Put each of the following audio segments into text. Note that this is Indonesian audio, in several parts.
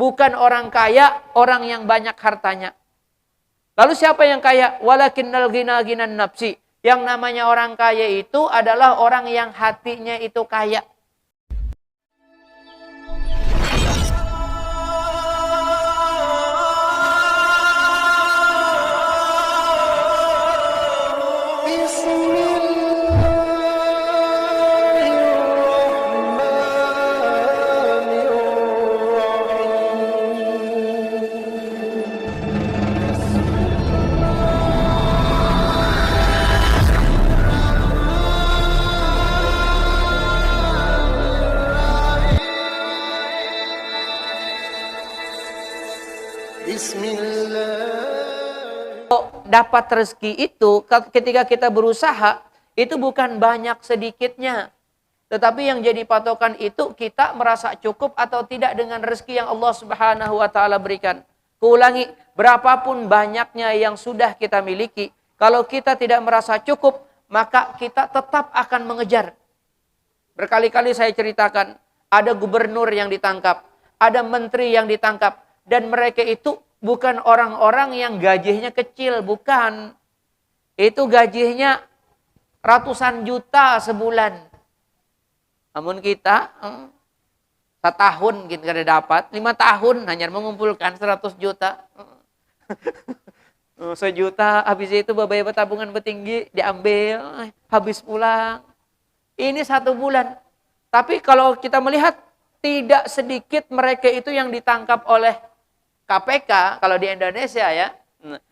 bukan orang kaya, orang yang banyak hartanya. Lalu siapa yang kaya? Walakinnal ghina ghinan nafsi. Yang namanya orang kaya itu adalah orang yang hatinya itu kaya. Dapat rezeki itu ketika kita berusaha, itu bukan banyak sedikitnya. Tetapi yang jadi patokan itu kita merasa cukup atau tidak dengan rezeki yang Allah Subhanahu wa taala berikan. Kuulangi, berapapun banyaknya yang sudah kita miliki, kalau kita tidak merasa cukup, maka kita tetap akan mengejar. Berkali-kali saya ceritakan, ada gubernur yang ditangkap, ada menteri yang ditangkap, dan mereka itu bukan orang-orang yang gajinya kecil, bukan. Itu gajinya ratusan juta sebulan. Namun kita setahun kita dapat, 5 tahun hanya mengumpulkan 100 juta. 1 juta, habis itu beberapa tabungan bertinggi diambil, habis pulang. Ini 1 bulan. Tapi kalau kita melihat, tidak sedikit mereka itu yang ditangkap oleh KPK, kalau di Indonesia ya,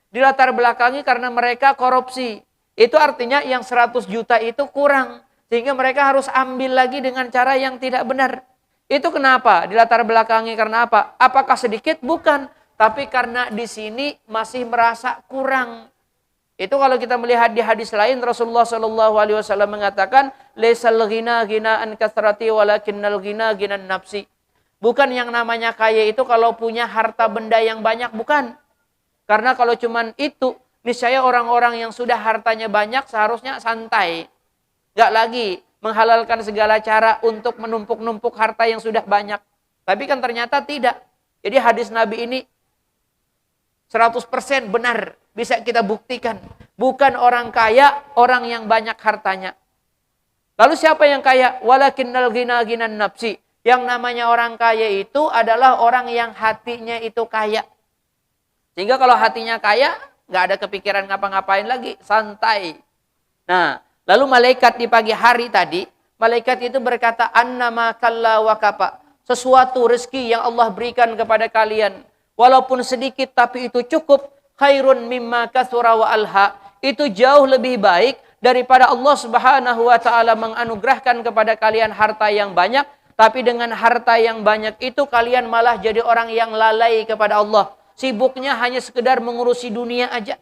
dilatar belakangi karena mereka korupsi. Itu artinya yang 100 juta itu kurang. Sehingga mereka harus ambil lagi dengan cara yang tidak benar. Itu kenapa? Dilatar belakangi karena apa? Apakah sedikit? Bukan. Tapi karena di sini masih merasa kurang. Itu kalau kita melihat di hadis lain, Rasulullah SAW mengatakan, Laisal ghina ghina'an kathrati walakinnal ghina ghinan nafsi. Bukan yang namanya kaya itu kalau punya harta benda yang banyak, bukan. Karena kalau cuman itu, niscaya orang-orang yang sudah hartanya banyak seharusnya santai. Gak lagi menghalalkan segala cara untuk menumpuk-numpuk harta yang sudah banyak. Tapi kan ternyata tidak. Jadi hadis Nabi ini 100% benar. Bisa kita buktikan. Bukan orang kaya, orang yang banyak hartanya. Lalu siapa yang kaya? Walakinnal ghina ghinan nafsi. Yang namanya orang kaya itu adalah orang yang hatinya itu kaya. Sehingga kalau hatinya kaya, nggak ada kepikiran ngapa-ngapain lagi, santai. Nah, lalu malaikat di pagi hari tadi, malaikat itu berkata, annama kalla wa kapa. Sesuatu rezeki yang Allah berikan kepada kalian, walaupun sedikit tapi itu cukup, khairun mimma katsura wa alha. Itu jauh lebih baik daripada Allah Subhanahu wa taala menganugerahkan kepada kalian harta yang banyak. Tapi dengan harta yang banyak itu kalian malah jadi orang yang lalai kepada Allah. Sibuknya hanya sekedar mengurusi dunia aja.